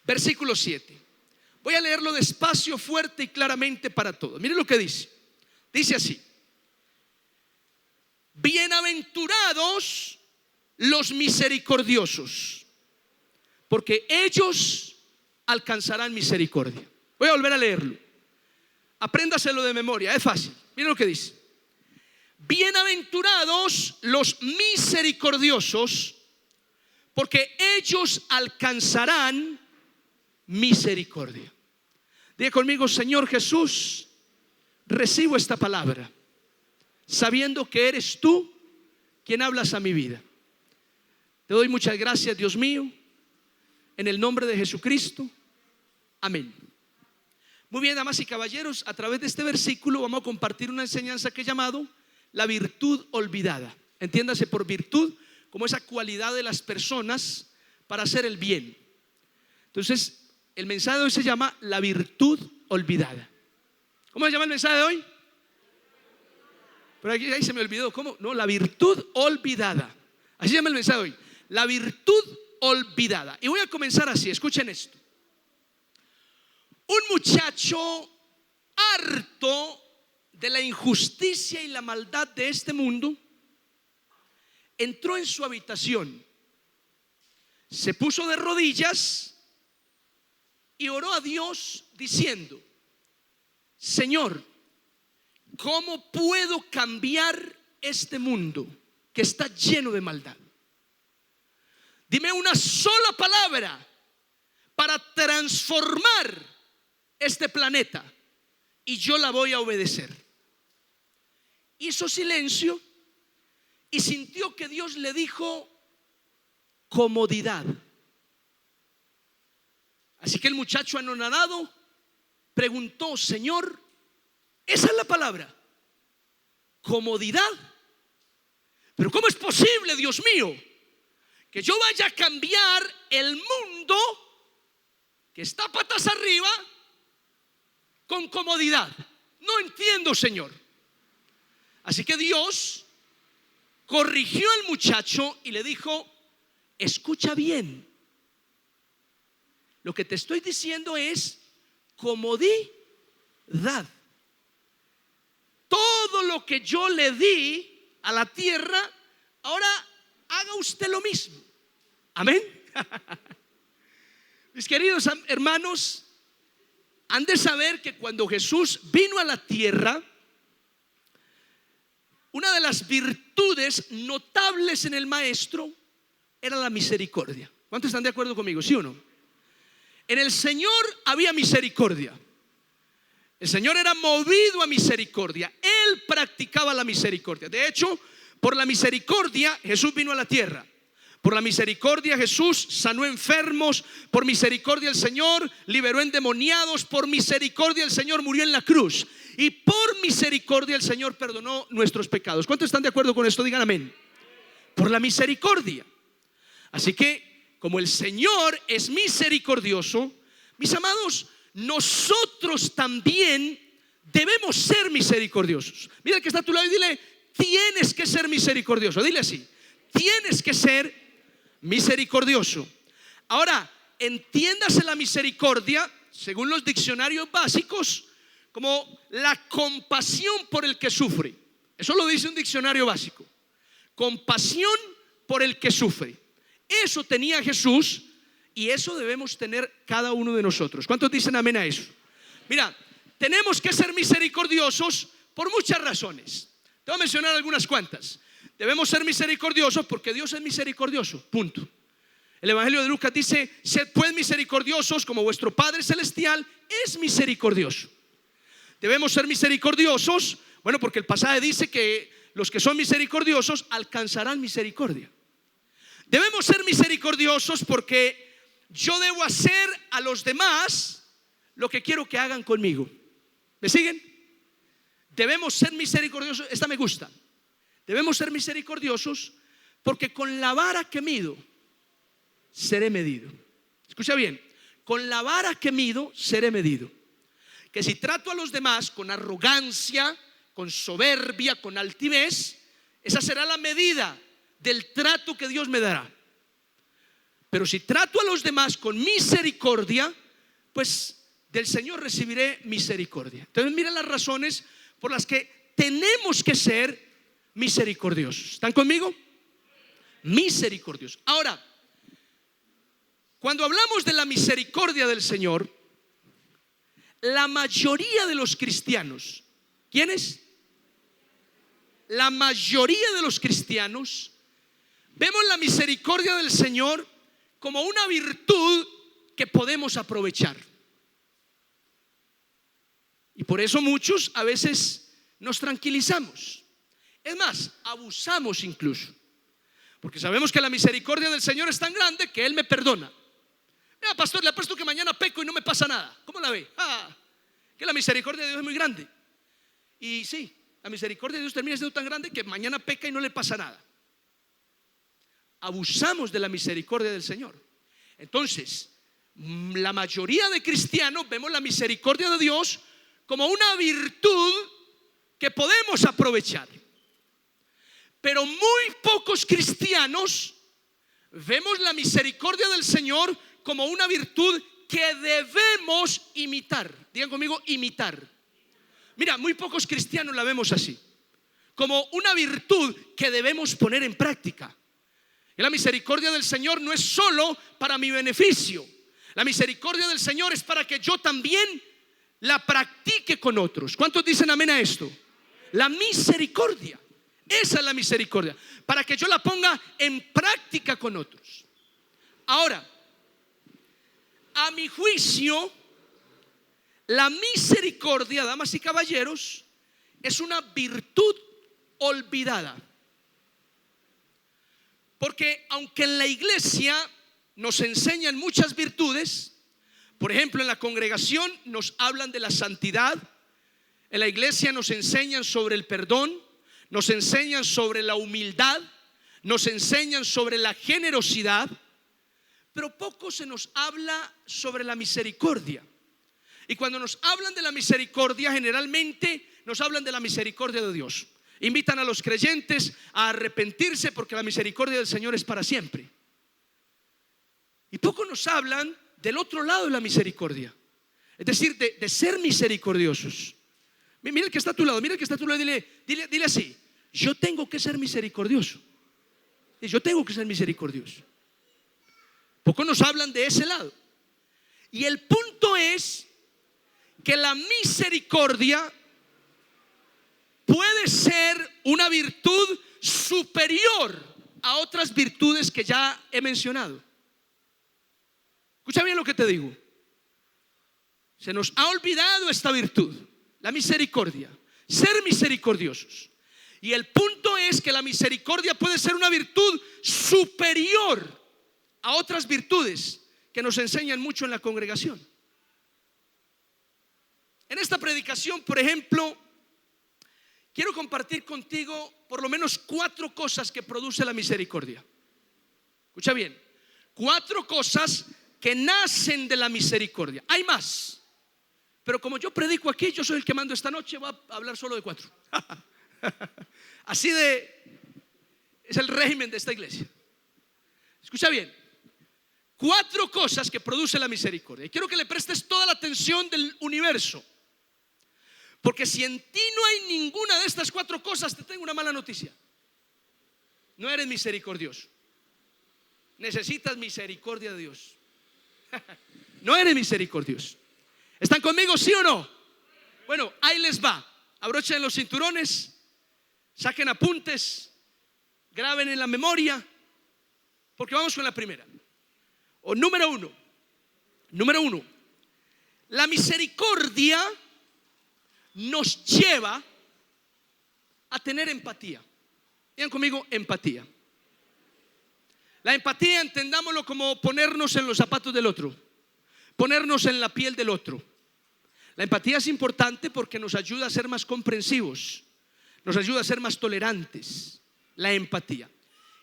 versículo 7. Voy a leerlo despacio, fuerte y claramente para todos. Miren lo que dice. Dice así: bienaventurados los misericordiosos, porque ellos alcanzarán misericordia. Voy a volver a leerlo. Apréndaselo de memoria, es fácil. Miren lo que dice: bienaventurados los misericordiosos, porque ellos alcanzarán misericordia. Diga conmigo: Señor Jesús, recibo esta palabra, sabiendo que eres tú quien hablas a mi vida. Te doy muchas gracias, Dios mío, en el nombre de Jesucristo. Amén. Muy bien, damas y caballeros, a través de este versículo vamos a compartir una enseñanza que he llamado la virtud olvidada. Entiéndase por virtud como esa cualidad de las personas para hacer el bien. Entonces, el mensaje de hoy se llama la virtud olvidada. ¿Cómo se llama el mensaje de hoy? Pero ahí se me olvidó. ¿Cómo? No, la virtud olvidada. Así se llama el mensaje de hoy. La virtud olvidada. Y voy a comenzar así, escuchen esto. Un muchacho harto de la injusticia y la maldad de este mundo entró en su habitación, se puso de rodillas y oró a Dios diciendo: Señor, ¿cómo puedo cambiar este mundo que está lleno de maldad? Dime una sola palabra para transformar este planeta y yo la voy a obedecer. Hizo silencio y sintió que Dios le dijo: comodidad. Así que el muchacho anonadado preguntó: Señor, esa es la palabra, comodidad. Pero ¿cómo es posible, Dios mío, que yo vaya a cambiar el mundo que está patas arriba con comodidad? No entiendo, Señor. Así que Dios corrigió al muchacho y le dijo: escucha bien, lo que te estoy diciendo es comodidad. Todo lo que yo le di a la tierra, ahora haga usted lo mismo. Amén. Mis queridos hermanos, han de saber que cuando Jesús vino a la tierra, una de las virtudes notables en el maestro era la misericordia. ¿Cuántos están de acuerdo conmigo? ¿Sí o no? En el Señor había misericordia. El Señor era movido a misericordia. Él practicaba la misericordia. De hecho, por la misericordia Jesús vino a la tierra. Por la misericordia Jesús sanó enfermos. Por misericordia el Señor liberó endemoniados. Por misericordia el Señor murió en la cruz. Y por misericordia el Señor perdonó nuestros pecados. ¿Cuántos están de acuerdo con esto? Digan amén. Por la misericordia. Así que como el Señor es misericordioso, mis amados, nosotros también debemos ser misericordiosos. Mira el que está a tu lado y dile: tienes que ser misericordioso. Dile así: tienes que ser misericordioso. Ahora, entiéndase la misericordia, según los diccionarios básicos, como la compasión por el que sufre. Eso lo dice un diccionario básico. Compasión por el que sufre. Eso tenía Jesús y eso debemos tener cada uno de nosotros. ¿Cuántos dicen amén a eso? Mira, tenemos que ser misericordiosos por muchas razones. Te voy a mencionar algunas cuantas. Debemos ser misericordiosos porque Dios es misericordioso, punto. El Evangelio de Lucas dice: sed pues misericordiosos como vuestro Padre Celestial es misericordioso. Debemos ser misericordiosos, bueno, porque el pasaje dice que los que son misericordiosos alcanzarán misericordia. Debemos ser misericordiosos porque yo debo hacer a los demás lo que quiero que hagan conmigo. ¿Me siguen? Debemos ser misericordiosos. Esta me gusta. Debemos ser misericordiosos porque con la vara que mido seré medido. Escucha bien: con la vara que mido seré medido. Que si trato a los demás con arrogancia, con soberbia, con altivez, esa será la medida del trato que Dios me dará. Pero si trato a los demás con misericordia, pues del Señor recibiré misericordia. Entonces mira las razones por las que tenemos que ser misericordiosos. ¿Están conmigo? Misericordiosos. Ahora, cuando hablamos de la misericordia del Señor, la mayoría de los cristianos, ¿quiénes? La mayoría de los cristianos vemos la misericordia del Señor como una virtud que podemos aprovechar. Y por eso muchos a veces nos tranquilizamos. Es más, abusamos incluso. Porque sabemos que la misericordia del Señor es tan grande que Él me perdona. Mira, pastor, le apuesto que mañana peco y no me pasa nada. ¿Cómo la ve? Que la misericordia de Dios es muy grande. Y sí, la misericordia de Dios termina siendo tan grande que mañana peca y no le pasa nada. Abusamos de la misericordia del Señor. Entonces, la mayoría de cristianos vemos la misericordia de Dios como una virtud que podemos aprovechar. Pero muy pocos cristianos vemos la misericordia del Señor como una virtud que debemos imitar. Digan conmigo, imitar. Mira, muy pocos cristianos la vemos así, como una virtud que debemos poner en práctica. Y la misericordia del Señor no es solo para mi beneficio. La misericordia del Señor es para que yo también la practique con otros. ¿Cuántos dicen amén a esto? La misericordia, esa es la misericordia, para que yo la ponga en práctica con otros. Ahora, a mi juicio, la misericordia, damas y caballeros, es una virtud olvidada. Porque aunque en la iglesia nos enseñan muchas virtudes, por ejemplo, en la congregación nos hablan de la santidad, en la iglesia nos enseñan sobre el perdón, nos enseñan sobre la humildad, nos enseñan sobre la generosidad, pero poco se nos habla sobre la misericordia. Y cuando nos hablan de la misericordia, generalmente nos hablan de la misericordia de Dios. Invitan a los creyentes a arrepentirse porque la misericordia del Señor es para siempre. Y poco nos hablan del otro lado de la misericordia, es decir, de ser misericordiosos. Mira el que está a tu lado, mira el que está a tu lado, dile así: yo tengo que ser misericordioso. Yo tengo que ser misericordioso. Poco nos hablan de ese lado. Y el punto es que la misericordia puede ser una virtud superior a otras virtudes que ya he mencionado. Escucha bien lo que te digo. Se nos ha olvidado esta virtud, la misericordia, ser misericordiosos. Y el punto es que la misericordia puede ser una virtud superior a otras virtudes que nos enseñan mucho en la congregación. En esta predicación, por ejemplo, quiero compartir contigo por lo menos 4 cosas que produce la misericordia. Escucha bien, 4 cosas que nacen de la misericordia. Hay más, pero como yo predico aquí, yo soy el que mando esta noche, voy a hablar solo de 4. Así es el régimen de esta iglesia. Escucha bien, 4 cosas que produce la misericordia. Y quiero que le prestes toda la atención del universo, porque si en ti no hay ninguna de estas 4 cosas, te tengo una mala noticia: no eres misericordioso. Necesitas misericordia de Dios. No eres misericordioso. ¿Están conmigo, sí o no? Bueno, ahí les va. Abrochen los cinturones, saquen apuntes, graben en la memoria, porque vamos con la primera. Número uno, la misericordia nos lleva a tener empatía. Digan conmigo, empatía. La empatía, entendámoslo como ponernos en los zapatos del otro, ponernos en la piel del otro. La empatía es importante porque nos ayuda a ser más comprensivos, nos ayuda a ser más tolerantes. La empatía.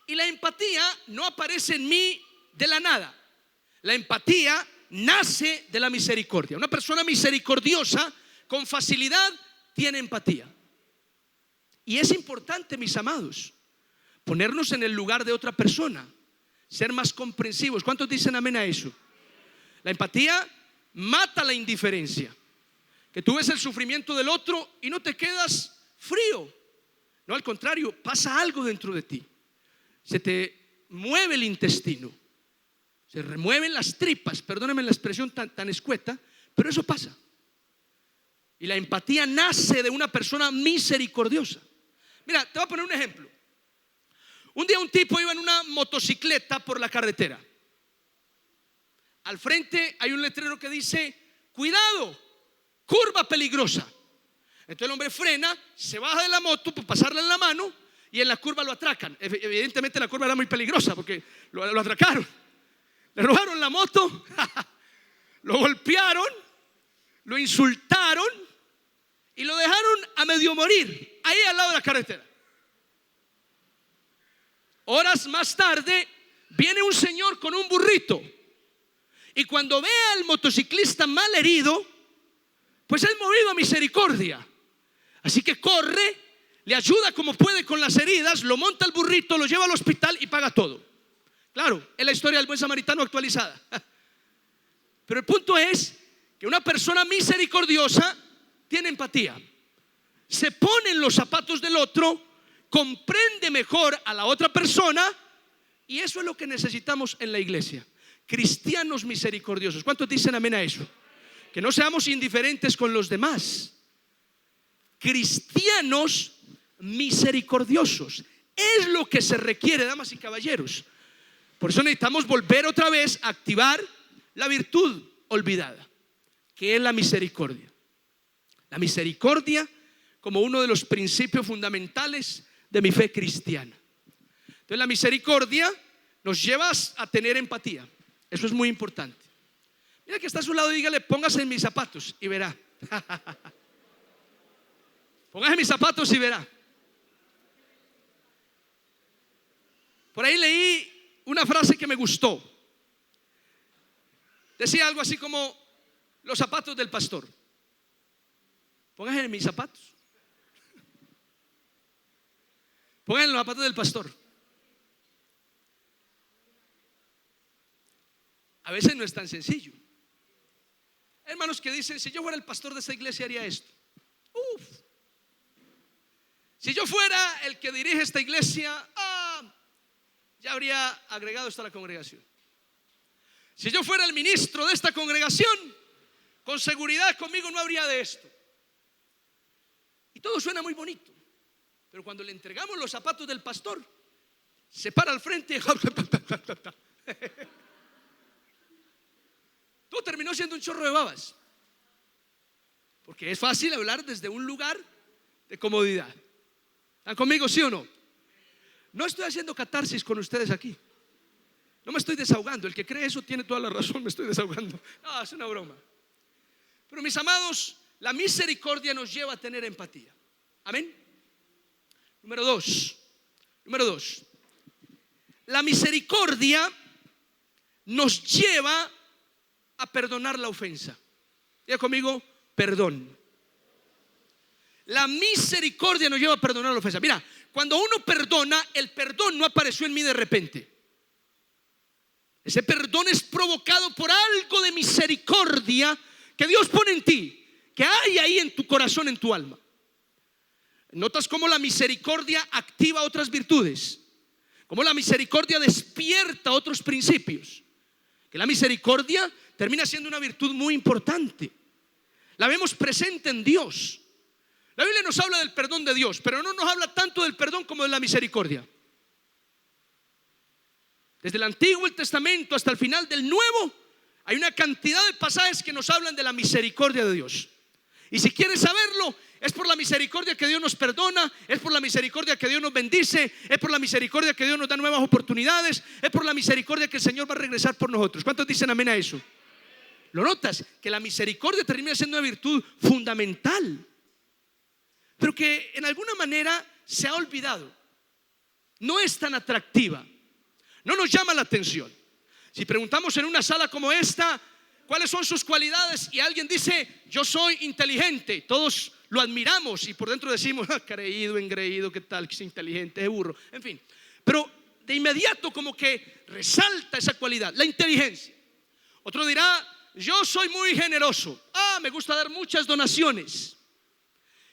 Y la empatía no aparece en mí de la nada. La empatía nace de la misericordia. Una persona misericordiosa con facilidad tiene empatía. Y es importante, mis amados, ponernos en el lugar de otra persona. ser más comprensivos. ¿Cuántos dicen amén a eso? La empatía mata la indiferencia. Que tú ves el sufrimiento del otro y no te quedas frío. No, al contrario, pasa algo dentro de ti. Se te mueve el intestino, se remueven las tripas, perdónenme la expresión tan escueta, pero eso pasa. Y la empatía nace de una persona misericordiosa. Mira, te voy a poner un ejemplo. Un día un tipo iba en una motocicleta por la carretera. Al frente hay un letrero que dice: cuidado, curva peligrosa. Entonces el hombre frena, se baja de la moto para pasarla en la mano y en la curva lo atracan. Evidentemente la curva era muy peligrosa porque lo atracaron. Le robaron la moto, lo golpearon, lo insultaron y lo dejaron a medio morir ahí al lado de la carretera. Horas más tarde viene un señor con un burrito y cuando ve al motociclista mal herido, pues es movido a misericordia. Así que corre, le ayuda como puede con las heridas, lo monta al burrito, lo lleva al hospital y paga todo. Claro, es la historia del buen samaritano actualizada. Pero el punto es que una persona misericordiosa tiene empatía, se pone en los zapatos del otro, comprende mejor a la otra persona, y eso es lo que necesitamos en la iglesia. Cristianos misericordiosos. ¿Cuántos dicen amén a eso? Que no seamos indiferentes con los demás. Cristianos misericordiosos es lo que se requiere, damas y caballeros. Por eso necesitamos volver otra vez a activar la virtud olvidada, que es la misericordia. La misericordia como uno de los principios fundamentales de mi fe cristiana. Entonces la misericordia nos lleva a tener empatía. Eso es muy importante. Mira que está a su lado y dígale: póngase en mis zapatos y verá. Póngase en mis zapatos y verá. Por ahí leí una frase que me gustó. Decía algo así como: los zapatos del pastor. Póngase en mis zapatos. Póngase en los zapatos del pastor. A veces no es tan sencillo. Hermanos que dicen: si yo fuera el pastor de esta iglesia haría esto. Si yo fuera el que dirige esta iglesia, ya habría agregado esto a la congregación. Si yo fuera el ministro de esta congregación, con seguridad conmigo no habría de esto. Y todo suena muy bonito, pero cuando le entregamos los zapatos del pastor, se para al frente y todo terminó siendo un chorro de babas. Porque es fácil hablar desde un lugar de comodidad. ¿Están conmigo, sí o no? No estoy haciendo catarsis con ustedes aquí. No me estoy desahogando. El que cree eso tiene toda la razón, me estoy desahogando. No, es una broma. Pero mis amados, la misericordia nos lleva a tener empatía. Amén. Número dos. La misericordia nos lleva a perdonar la ofensa. Diga conmigo: perdón. La misericordia nos lleva a perdonar la ofensa. Mira, cuando uno perdona, el perdón no apareció en mí de repente. Ese perdón es provocado por algo de misericordia que Dios pone en ti, que hay ahí en tu corazón, en tu alma. ¿Notas cómo la misericordia activa otras virtudes? Cómo la misericordia despierta otros principios. Que la misericordia termina siendo una virtud muy importante. La vemos presente en Dios. La Biblia nos habla del perdón de Dios, pero no nos habla tanto del perdón como de la misericordia. Desde el Antiguo Testamento hasta el final del Nuevo, hay una cantidad de pasajes que nos hablan de la misericordia de Dios. Y si quieres saberlo, es por la misericordia que Dios nos perdona, es por la misericordia que Dios nos bendice, es por la misericordia que Dios nos da nuevas oportunidades, es por la misericordia que el Señor va a regresar por nosotros. ¿Cuántos dicen amén a eso? ¿Lo notas? Que la misericordia termina siendo una virtud fundamental, pero que en alguna manera se ha olvidado. No es tan atractiva, no nos llama la atención. Si preguntamos en una sala como esta, ¿cuáles son sus cualidades? Y alguien dice: yo soy inteligente, todos lo admiramos y por dentro decimos: creído, engreído, ¿qué tal? Que es inteligente, es burro. En fin, pero de inmediato como que resalta esa cualidad, la inteligencia. Otro dirá, yo soy muy generoso, me gusta dar muchas donaciones.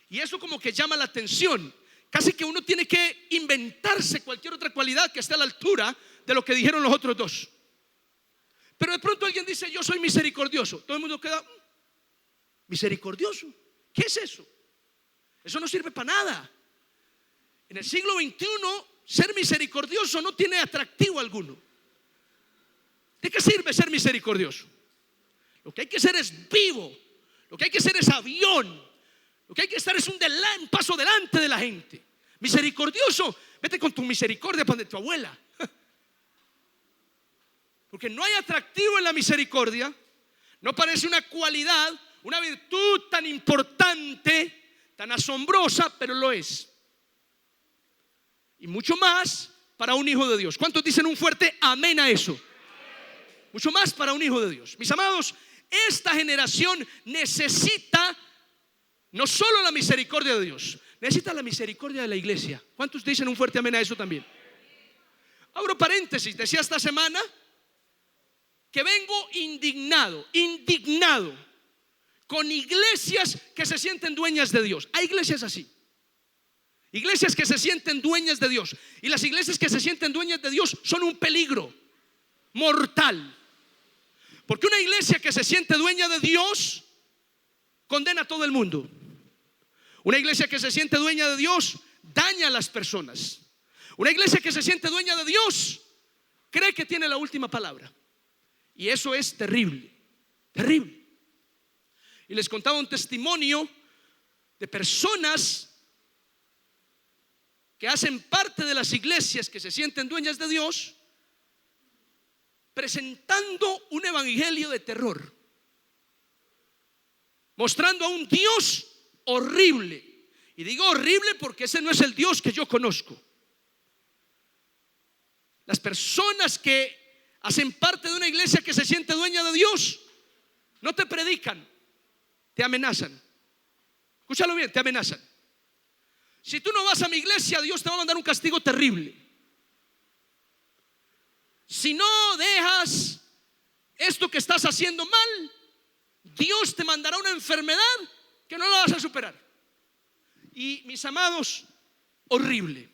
Y eso como que llama la atención. Casi que uno tiene que inventarse cualquier otra cualidad que esté a la altura de lo que dijeron los otros dos. Pero de pronto alguien dice, yo soy misericordioso. Todo el mundo queda, misericordioso, ¿qué es eso? Eso no sirve para nada. En el siglo XXI, ser misericordioso no tiene atractivo alguno. ¿De qué sirve ser misericordioso? Lo que hay que ser es vivo. Lo que hay que ser es avión. Lo que hay que estar es un paso delante de la gente. Misericordioso, vete con tu misericordia para donde tu abuela. Porque no hay atractivo en la misericordia. No parece una cualidad, una virtud tan importante, tan asombrosa, pero lo es. Y mucho más para un hijo de Dios. ¿Cuántos dicen un fuerte amén a eso? Mucho más para un hijo de Dios. Mis amados, esta generación necesita no solo la misericordia de Dios, necesita la misericordia de la iglesia. ¿Cuántos dicen un fuerte amén a eso también? Abro paréntesis, decía esta semana que vengo indignado con iglesias que se sienten dueñas de Dios. Hay iglesias así, iglesias que se sienten dueñas de Dios. Y las iglesias que se sienten dueñas de Dios son un peligro mortal. Porque una iglesia que se siente dueña de Dios condena a todo el mundo. Una iglesia que se siente dueña de Dios daña a las personas. Una iglesia que se siente dueña de Dios cree que tiene la última palabra. Y eso es terrible, terrible. Y les contaba un testimonio de personas que hacen parte de las iglesias que se sienten dueñas de Dios, presentando un evangelio de terror, mostrando a un Dios horrible. Y digo horrible porque ese no es el Dios que yo conozco. Las personas que hacen parte de una iglesia que se siente dueña de Dios no te predican, te amenazan. Escúchalo bien, te amenazan. Si tú no vas a mi iglesia, Dios te va a mandar un castigo terrible. Si no dejas esto que estás haciendo mal, Dios te mandará una enfermedad que no la vas a superar. Y mis amados, horrible.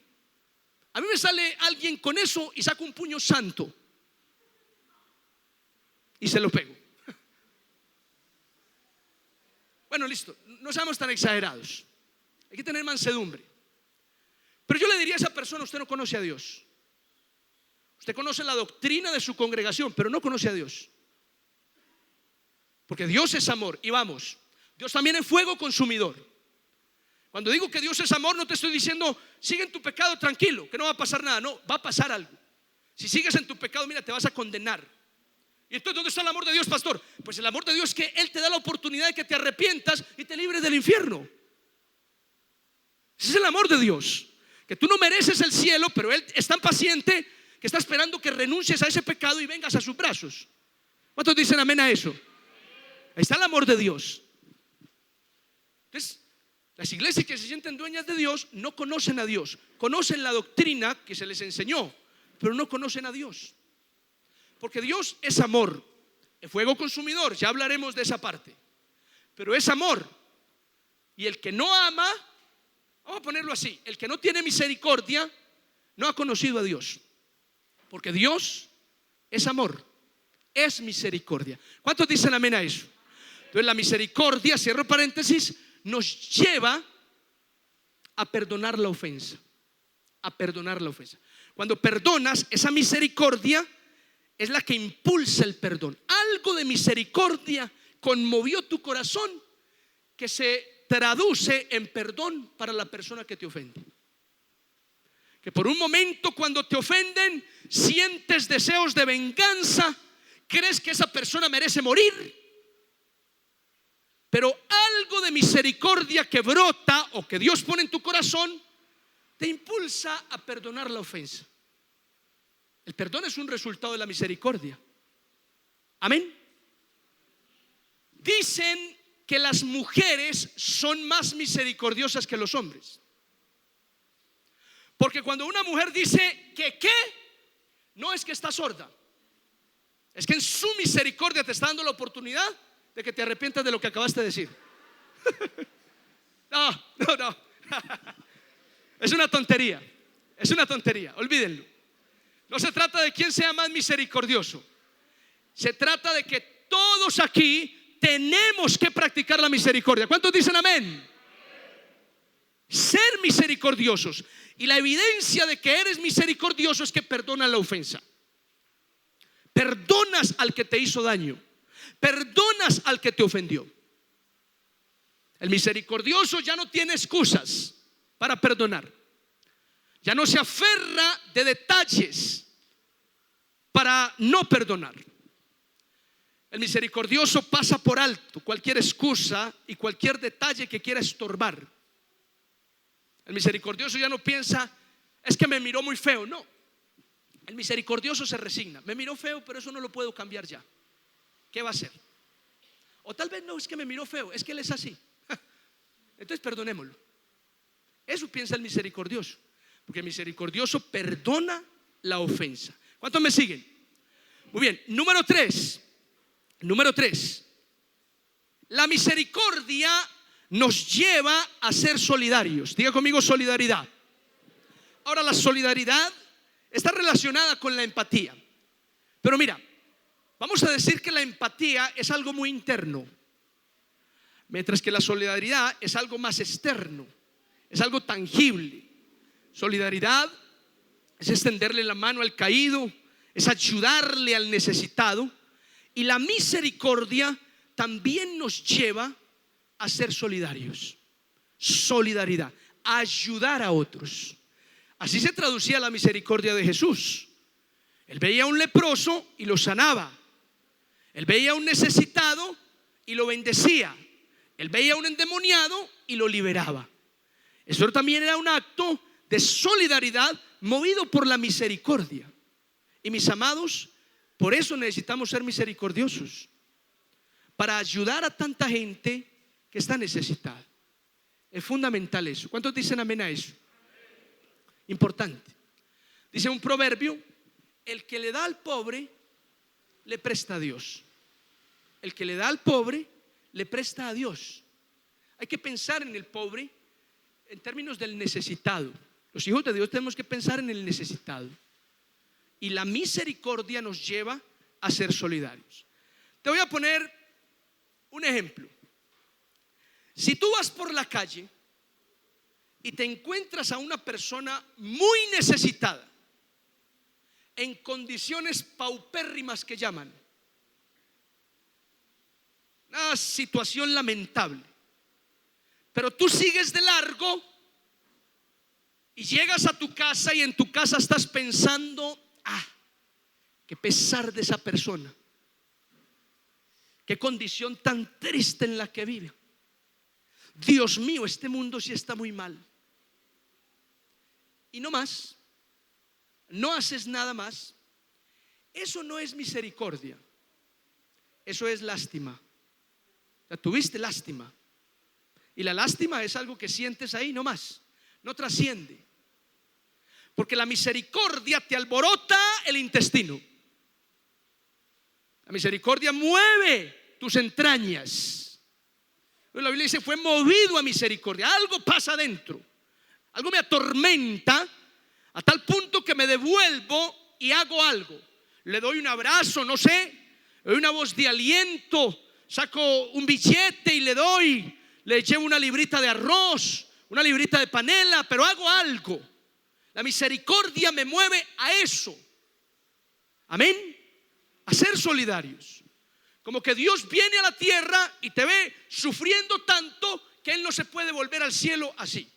A mí me sale alguien con eso y saca un puño santo y se lo pego. Bueno, listo, no seamos tan exagerados. Hay que tener mansedumbre. Pero yo le diría a esa persona, usted no conoce a Dios. Usted conoce la doctrina de su congregación, pero no conoce a Dios. Porque Dios es amor. Y vamos, Dios también es fuego consumidor. Cuando digo que Dios es amor, no te estoy diciendo sigue en tu pecado tranquilo, que no va a pasar nada. No, va a pasar algo. Si sigues en tu pecado, mira, te vas a condenar. Y entonces, ¿dónde está el amor de Dios, pastor? Pues el amor de Dios es que Él te da la oportunidad de que te arrepientas y te libres del infierno. Ese es el amor de Dios. Que tú no mereces el cielo, pero Él es tan paciente que está esperando que renuncies a ese pecado y vengas a sus brazos. ¿Cuántos dicen amén a eso? Ahí está el amor de Dios. Entonces, las iglesias que se sienten dueñas de Dios no conocen a Dios. Conocen la doctrina que se les enseñó, pero no conocen a Dios. Porque Dios es amor, es fuego consumidor, ya hablaremos de esa parte. Pero es amor. Y el que no ama, vamos a ponerlo así, el que no tiene misericordia no ha conocido a Dios. Porque Dios es amor, es misericordia. ¿Cuántos dicen amén a eso? Entonces la misericordia, cierro paréntesis, nos lleva a perdonar la ofensa. A perdonar la ofensa. Cuando perdonas, esa misericordia es la que impulsa el perdón. Algo de misericordia conmovió tu corazón que se traduce en perdón para la persona que te ofende. Que por un momento, cuando te ofenden, sientes deseos de venganza, crees que esa persona merece morir, pero algo de misericordia que brota o que Dios pone en tu corazón te impulsa a perdonar la ofensa. El perdón es un resultado de la misericordia. Amén. Dicen que las mujeres son más misericordiosas que los hombres. Porque cuando una mujer dice que ¿qué? no es que está sorda, es que en su misericordia te está dando la oportunidad de que te arrepientas de lo que acabaste de decir. No. Es una tontería, olvídenlo. No se trata de quién sea más misericordioso. Se trata de que todos aquí tenemos que practicar la misericordia. ¿Cuántos dicen amén? Ser misericordiosos. Y la evidencia de que eres misericordioso es que perdonas la ofensa. Perdonas al que te hizo daño. Perdonas al que te ofendió. El misericordioso ya no tiene excusas para perdonar. Ya no se aferra de detalles para no perdonar. El misericordioso pasa por alto cualquier excusa y cualquier detalle que quiera estorbar. El misericordioso ya no piensa, es que me miró muy feo. No, el misericordioso se resigna. Me miró feo, pero eso no lo puedo cambiar ya. ¿Qué va a hacer? O tal vez no es que me miró feo, es que él es así. Entonces perdonémoslo. Eso piensa el misericordioso, porque el misericordioso perdona la ofensa. ¿Cuántos me siguen? Muy bien, número 3. La misericordia nos lleva a ser solidarios. Diga conmigo solidaridad. Ahora, la solidaridad está relacionada con la empatía. Pero mira, vamos a decir que la empatía es algo muy interno, mientras que la solidaridad es algo más externo, es algo tangible. Solidaridad es extenderle la mano al caído, es ayudarle al necesitado. Y la misericordia también nos lleva a ser solidarios. Solidaridad, a ayudar a otros. Así se traducía la misericordia de Jesús. Él veía a un leproso y lo sanaba. Él veía a un necesitado y lo bendecía. Él veía a un endemoniado y lo liberaba. Eso también era un acto de solidaridad movido por la misericordia. Y mis amados, por eso necesitamos ser misericordiosos, para ayudar a tanta gente que está necesitada. Es fundamental eso. ¿Cuántos dicen amén a eso? Importante. Dice un proverbio: el que le da al pobre le presta a Dios. El que le da al pobre le presta a Dios. Hay que pensar en el pobre en términos del necesitado. Los hijos de Dios tenemos que pensar en el necesitado. Y la misericordia nos lleva a ser solidarios. Te voy a poner un ejemplo. Si tú vas por la calle y te encuentras a una persona muy necesitada, en condiciones paupérrimas que llaman, una situación lamentable, pero tú sigues de largo y llegas a tu casa y en tu casa estás pensando: qué pesar de esa persona, qué condición tan triste en la que vive. Dios mío, este mundo sí está muy mal. Y no más, no haces nada más. Eso no es misericordia, eso es lástima. O sea, tuviste lástima. Y la lástima es algo que sientes ahí, no más, no trasciende. Porque la misericordia te alborota el intestino. La misericordia mueve tus entrañas. La Biblia dice: fue movido a misericordia. Algo pasa adentro, algo me atormenta a tal punto que me devuelvo y hago algo. Le doy un abrazo, no sé, le doy una voz de aliento, saco un billete y le doy, le llevo una librita de arroz, una librita de panela, pero hago algo. La misericordia me mueve a eso. Amén. A ser solidarios. Como que Dios viene a la tierra y te ve sufriendo tanto que Él no se puede volver al cielo así.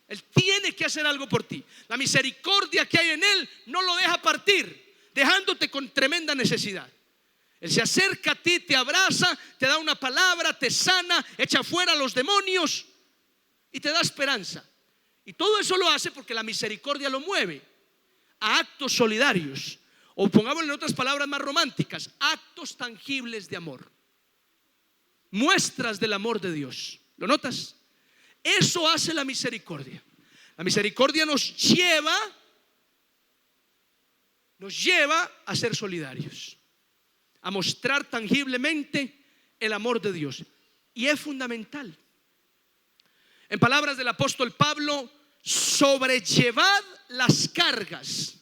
Él tiene que hacer algo por ti. La misericordia que hay en Él no lo deja partir, dejándote con tremenda necesidad. Él se acerca a ti, te abraza, te da una palabra, te sana, echa fuera a los demonios y te da esperanza. Y todo eso lo hace porque la misericordia lo mueve a actos solidarios. O pongámoslo en otras palabras más románticas: actos tangibles de amor, muestras del amor de Dios. ¿Lo notas? Eso hace la misericordia. La misericordia nos lleva nos lleva a ser solidarios, a mostrar tangiblemente el amor de Dios. Y es fundamental. En palabras del apóstol Pablo, sobrellevad las cargas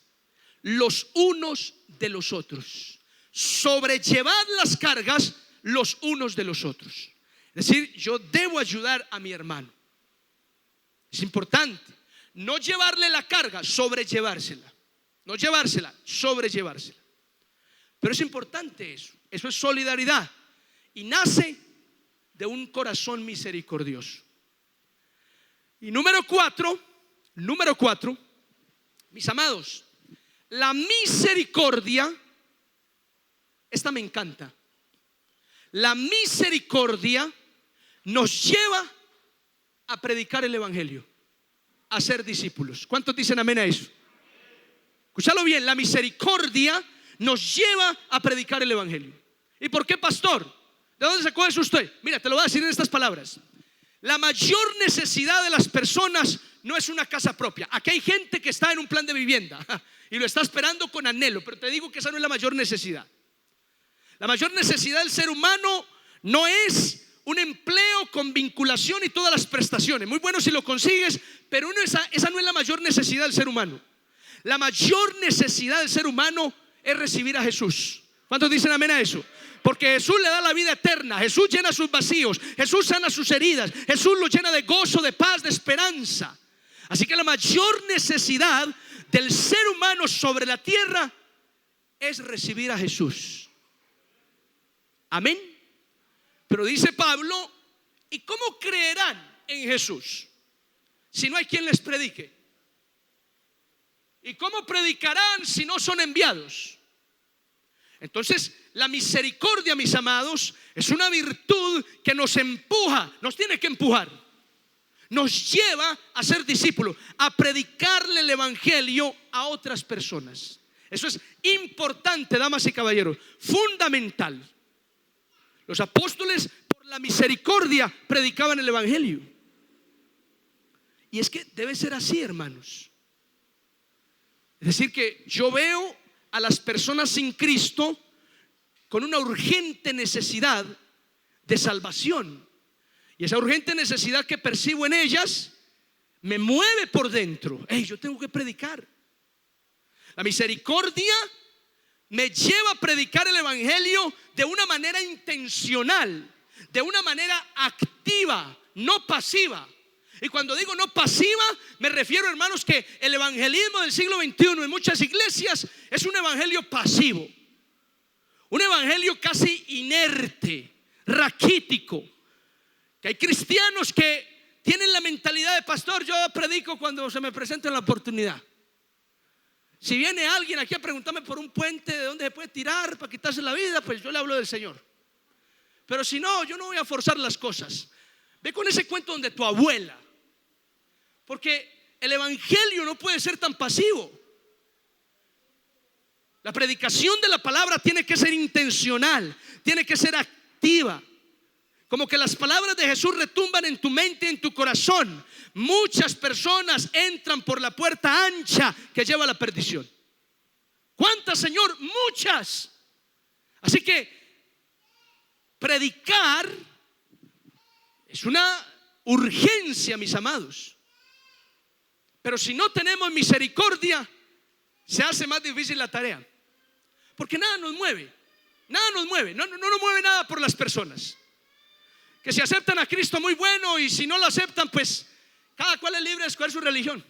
los unos de los otros. Sobrellevad las cargas los unos de los otros. Es decir, yo debo ayudar a mi hermano. Es importante no llevarle la carga, sobrellevársela. No llevársela, sobrellevársela. Pero es importante eso. Eso es solidaridad. Y nace de un corazón misericordioso. Y número cuatro, mis amados, la misericordia, esta me encanta. La misericordia nos lleva a predicar el evangelio, a ser discípulos. ¿Cuántos dicen amén a eso? Escúchalo bien, la misericordia nos lleva a predicar el evangelio. ¿Y por qué, pastor? ¿De dónde sacó eso usted? Mira, te lo voy a decir en estas palabras. La mayor necesidad de las personas no es una casa propia. Aquí hay gente que está en un plan de vivienda y lo está esperando con anhelo, pero te digo que esa no es la mayor necesidad. La mayor necesidad del ser humano no es un empleo con vinculación y todas las prestaciones. Muy bueno si lo consigues, pero esa no es la mayor necesidad del ser humano. La mayor necesidad del ser humano es recibir a Jesús. ¿Cuántos dicen amén a eso? Porque Jesús le da la vida eterna, Jesús llena sus vacíos, Jesús sana sus heridas, Jesús lo llena de gozo, de paz, de esperanza. Así que la mayor necesidad del ser humano sobre la tierra es recibir a Jesús. Amén. Pero dice Pablo, ¿y cómo creerán en Jesús si no hay quien les predique? ¿Y cómo predicarán si no son enviados? Entonces, la misericordia, mis amados, es una virtud que nos empuja, nos tiene que empujar, nos lleva a ser discípulos, a predicarle el evangelio a otras personas. Eso es importante, damas y caballeros, fundamental. Los apóstoles, por la misericordia, predicaban el evangelio. Y es que debe ser así, hermanos. Es decir, que yo veo a las personas sin Cristo con una urgente necesidad de salvación. Y esa urgente necesidad que percibo en ellas me mueve por dentro. Yo tengo que predicar. La misericordia me lleva a predicar el evangelio de una manera intencional, de una manera activa, no pasiva. Y cuando digo no pasiva, me refiero, hermanos, que el evangelismo del siglo XXI en muchas iglesias es un evangelio pasivo, un evangelio casi inerte, raquítico. Que hay cristianos que tienen la mentalidad de pastor, yo predico cuando se me presente la oportunidad. Si viene alguien aquí a preguntarme por un puente de dónde se puede tirar para quitarse la vida, pues yo le hablo del Señor. Pero si no, yo no voy a forzar las cosas. Ve con ese cuento donde tu abuela. Porque el evangelio no puede ser tan pasivo. La predicación de la palabra tiene que ser intencional, tiene que ser activa. Como que las palabras de Jesús retumban en tu mente y en tu corazón. Muchas personas entran por la puerta ancha que lleva a la perdición. ¿Cuántas, Señor? Muchas. Así que predicar es una urgencia, mis amados. Pero si no tenemos misericordia, se hace más difícil la tarea. Porque nada nos mueve. Nada nos mueve. No nos mueve nada por las personas. Que si aceptan a Cristo, muy bueno. Y si no lo aceptan, pues cada cual es libre de escoger su religión.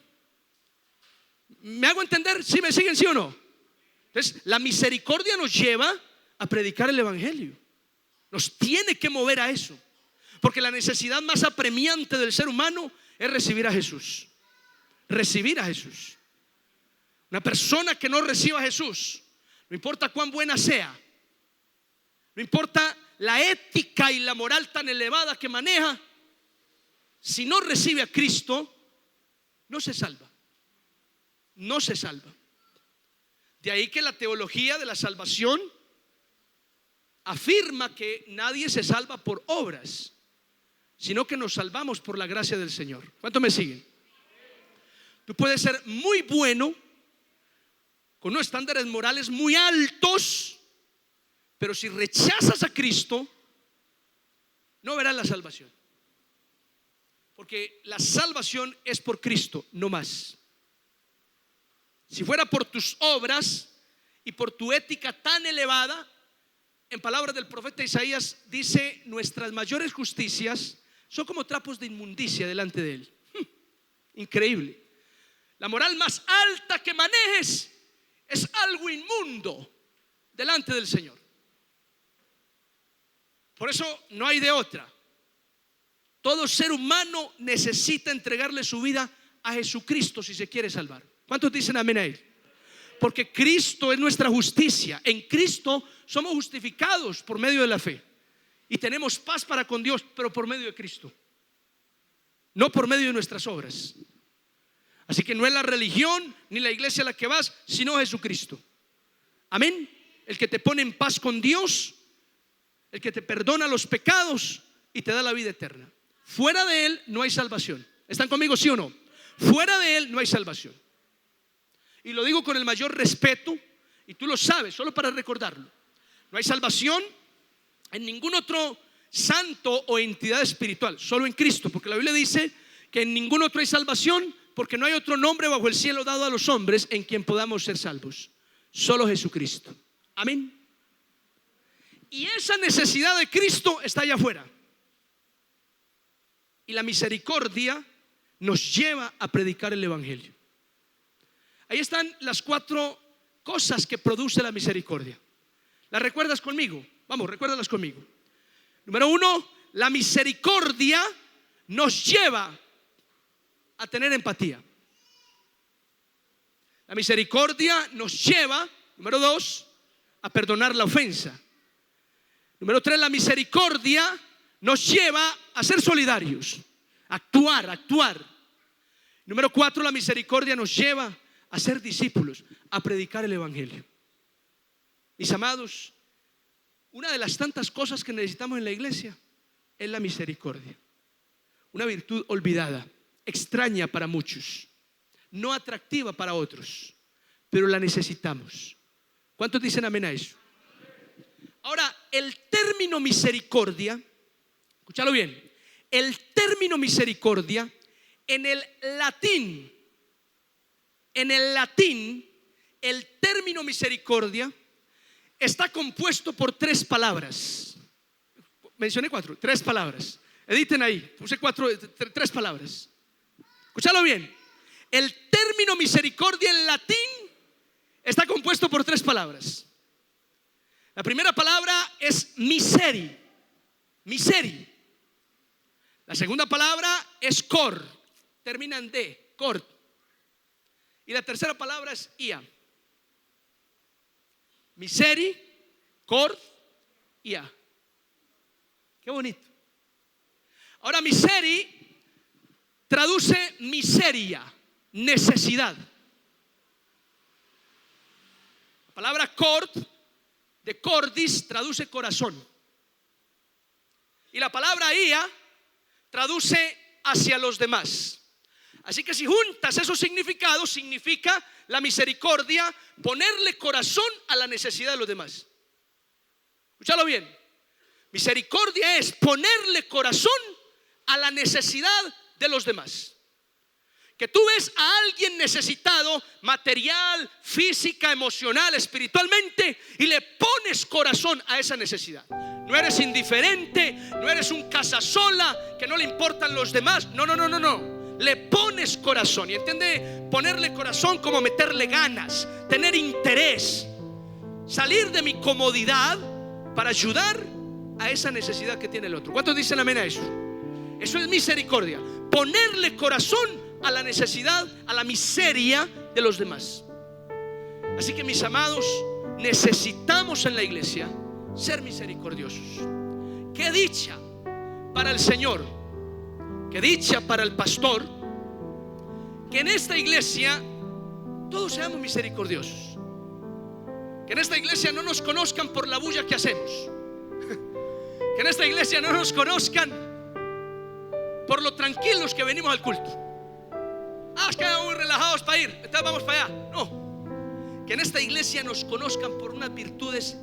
¿Me hago entender? ¿Sí me siguen, sí o no? Entonces, la misericordia nos lleva a predicar el evangelio. Nos tiene que mover a eso. Porque la necesidad más apremiante del ser humano es recibir a Jesús. Recibir a Jesús. Una persona que no reciba a Jesús, no importa cuán buena sea, no importa la ética y la moral tan elevada que maneja, si no recibe a Cristo, no se salva. No se salva. De ahí que la teología de la salvación afirma que nadie se salva por obras, sino que nos salvamos por la gracia del Señor. ¿Cuánto me siguen? Tú puedes ser muy bueno con unos estándares morales muy altos, pero si rechazas a Cristo, no verás la salvación. Porque la salvación es por Cristo, no más. Si fuera por tus obras y por tu ética tan elevada, en palabras del profeta Isaías dice: nuestras mayores justicias son como trapos de inmundicia delante de Él. Increíble. La moral más alta que manejes es algo inmundo delante del Señor. Por eso no hay de otra. Todo ser humano necesita entregarle su vida a Jesucristo si se quiere salvar. ¿Cuántos dicen amén a Él? Porque Cristo es nuestra justicia. En Cristo somos justificados por medio de la fe y tenemos paz para con Dios, pero por medio de Cristo, no por medio de nuestras obras. Así que no es la religión ni la iglesia a la que vas, sino Jesucristo. Amén. El que te pone en paz con Dios, el que te perdona los pecados y te da la vida eterna. Fuera de Él no hay salvación. ¿Están conmigo, sí o no? Fuera de Él no hay salvación. Y lo digo con el mayor respeto, y tú lo sabes, solo para recordarlo. No hay salvación en ningún otro santo o entidad espiritual, solo en Cristo, porque la Biblia dice que en ningún otro hay salvación, porque no hay otro nombre bajo el cielo dado a los hombres en quien podamos ser salvos. Solo Jesucristo. Amén. Y esa necesidad de Cristo está allá afuera. Y la misericordia nos lleva a predicar el evangelio. Ahí están las 4 cosas que produce la misericordia. ¿Las recuerdas conmigo? Vamos, recuérdalas conmigo. Número 1, la misericordia nos lleva a tener empatía. La misericordia nos lleva, número 2, a perdonar la ofensa. Número 3, la misericordia nos lleva a ser solidarios, a actuar. Número 4, la misericordia nos lleva a ser discípulos, a predicar el evangelio. Mis amados, una de las tantas cosas que necesitamos en la iglesia es la misericordia. Una virtud olvidada, extraña para muchos, no atractiva para otros, pero la necesitamos. ¿Cuántos dicen amén a eso? Ahora, el término misericordia, escúchalo bien, el término misericordia en el latín, el término misericordia está compuesto por 3 palabras. Mencioné 4, 3 palabras. Editen ahí, puse 3 palabras. Escúchalo bien. El término misericordia en latín está compuesto por 3 palabras. La primera palabra es miseri. La segunda palabra es cor, termina en D, cor. Y la tercera palabra es ia. Miseri, cor, ia. Qué bonito. Ahora, miseri traduce miseria, necesidad. La palabra cord, de cordis, traduce corazón. Y la palabra ia traduce hacia los demás. Así que si juntas esos significados, significa la misericordia, ponerle corazón a la necesidad de los demás. Escúchalo bien. Misericordia es ponerle corazón a la necesidad de los demás. Que tú ves a alguien necesitado material, física, emocional, espiritualmente, y le pones corazón a esa necesidad. No eres indiferente, no eres un casasola que no le importan los demás. No. Le pones corazón. Y entiende, ponerle corazón como meterle ganas, tener interés, salir de mi comodidad para ayudar a esa necesidad que tiene el otro. ¿Cuántos dicen amén a eso? Eso es misericordia. Ponerle corazón a la necesidad, a la miseria de los demás. Así que, mis amados, necesitamos en la iglesia ser misericordiosos. Qué dicha para el Señor, qué dicha para el pastor, que en esta iglesia todos seamos misericordiosos. Que en esta iglesia no nos conozcan por la bulla que hacemos. Que en esta iglesia no nos conozcan por lo tranquilos que venimos al culto. Es que vamos muy relajados para ir, entonces vamos para allá. No. que en esta iglesia nos conozcan por unas virtudes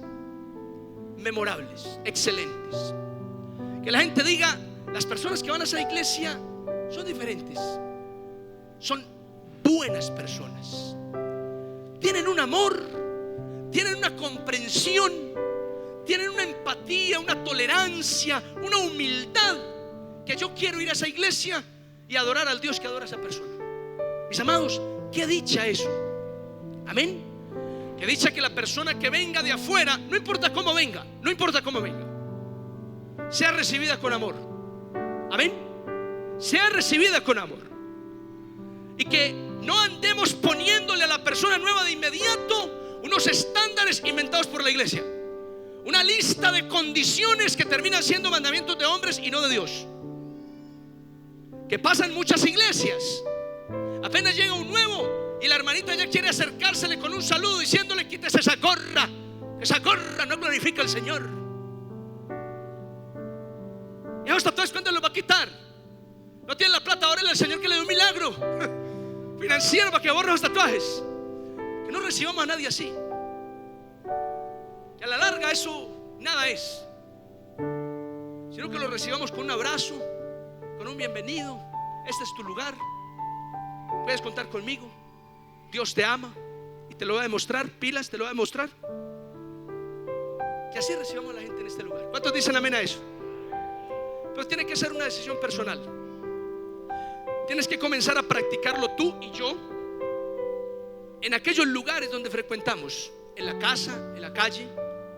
memorables, excelentes. Que la gente diga: las personas que van a esa iglesia son diferentes, son buenas personas, tienen un amor, tienen una comprensión, tienen una empatía, una tolerancia, una humildad, que yo quiero ir a esa iglesia y adorar al Dios que adora a esa persona. Mis amados, qué dicha eso. Amén. Qué dicha que la persona que venga de afuera, no importa cómo venga, no importa cómo venga, sea recibida con amor. Amén. Sea recibida con amor. Y que no andemos poniéndole a la persona nueva de inmediato unos estándares inventados por la iglesia, una lista de condiciones que terminan siendo mandamientos de hombres y no de Dios, que pasa en muchas iglesias. Apenas llega un nuevo y la hermanita ya quiere acercársele con un saludo diciéndole: quítese esa gorra no glorifica al Señor. Y esos tatuajes, ¿cuándo los va a quitar? No tiene la plata, órale al Señor que le dé un milagro financiero para que borre los tatuajes. Que no recibamos a nadie así, que a la larga eso nada es, sino que lo recibamos con un abrazo, con un bienvenido. Este es tu lugar, puedes contar conmigo, Dios te ama y te lo va a demostrar. Pilas, te lo va a demostrar. Que así recibamos a la gente en este lugar. ¿Cuántos dicen amén a eso? Pues tiene que ser una decisión personal. Tienes que comenzar a practicarlo tú y yo en aquellos lugares donde frecuentamos, en la casa, en la calle,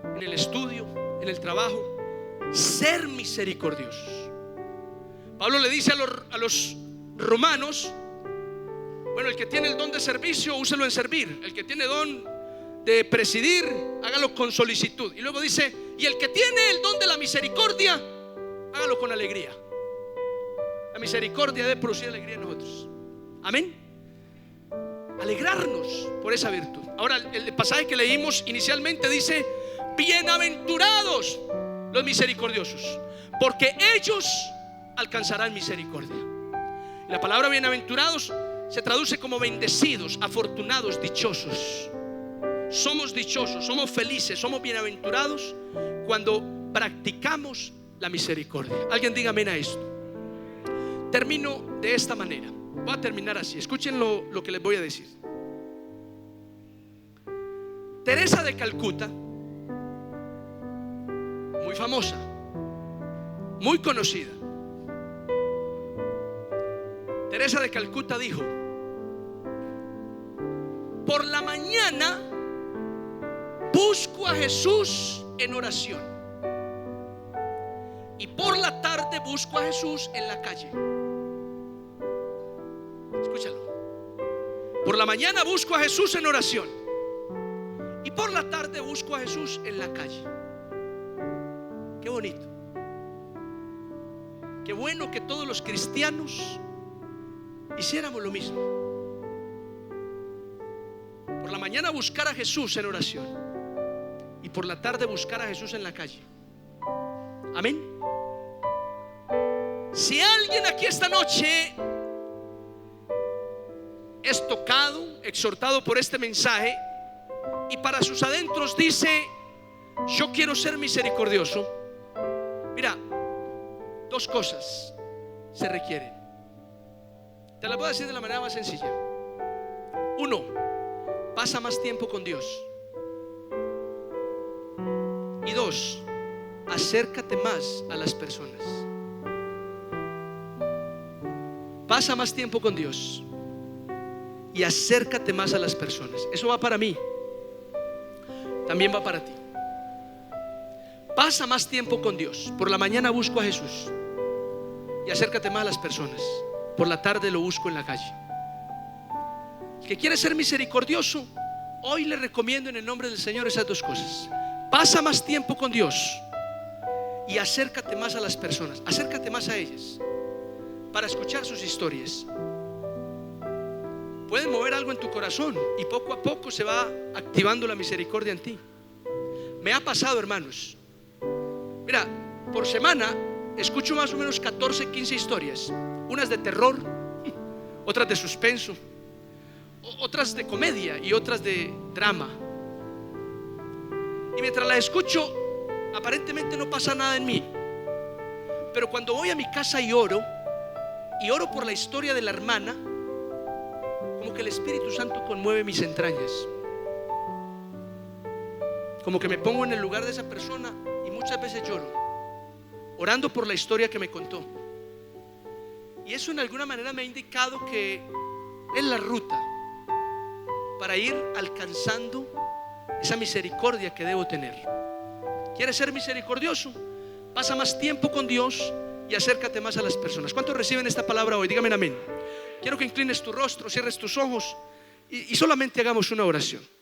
en el estudio, en el trabajo. Ser misericordiosos. Pablo le dice a los romanos: bueno, el que tiene el don de servicio, úselo en servir. El que tiene don de presidir, hágalo con solicitud. Y luego dice: y el que tiene el don de la misericordia, hágalo con alegría. La misericordia debe producir alegría en nosotros. Amén. Alegrarnos por esa virtud. Ahora, el pasaje que leímos inicialmente dice: bienaventurados los misericordiosos, porque ellos alcanzarán misericordia. La palabra bienaventurados se traduce como bendecidos, afortunados, dichosos. Somos dichosos, somos felices, somos bienaventurados cuando practicamos la misericordia. Alguien diga amén a esto. Termino de esta manera. Voy a terminar así. Escuchen lo que les voy a decir. Teresa de Calcuta, muy famosa, muy conocida. Teresa de Calcuta dijo: por la mañana busco a Jesús en oración, y por la tarde busco a Jesús en la calle. Escúchalo. Por la mañana busco a Jesús en oración, y por la tarde busco a Jesús en la calle. Qué bonito. Qué bueno que todos los cristianos hiciéramos lo mismo. Por la mañana buscar a Jesús en oración, y por la tarde buscar a Jesús en la calle. Amén. Si alguien aquí esta noche es tocado, exhortado por este mensaje, y para sus adentros dice: yo quiero ser misericordioso, mira, dos cosas se requieren. Te las voy a decir de la manera más sencilla. Uno, pasa más tiempo con Dios. Y dos, acércate más a las personas. Pasa más tiempo con Dios y acércate más a las personas. Eso va para mí, también va para ti. Pasa más tiempo con Dios. Por la mañana busco a Jesús y acércate más a las personas. Por la tarde lo busco en la calle. El que quiere ser misericordioso, hoy le recomiendo en el nombre del Señor esas dos cosas. Pasa más tiempo con Dios y acércate más a las personas. Acércate más a ellas para escuchar sus historias. Pueden mover algo en tu corazón y poco a poco se va activando la misericordia en ti. Me ha pasado, hermanos. Mira, por semana escucho más o menos 14, 15 historias. Unas de terror, otras de suspenso, otras de comedia y otras de drama. Y mientras las escucho, aparentemente no pasa nada en mí. Pero cuando voy a mi casa y oro por la historia de la hermana, como que el Espíritu Santo conmueve mis entrañas. Como que me pongo en el lugar de esa persona y muchas veces lloro, orando por la historia que me contó. Y eso en alguna manera me ha indicado que es la ruta para ir alcanzando esa misericordia que debo tener. ¿Quieres ser misericordioso? Pasa más tiempo con Dios y acércate más a las personas. ¿Cuántos reciben esta palabra hoy? Dígame amén. Quiero que inclines tu rostro, cierres tus ojos y solamente hagamos una oración.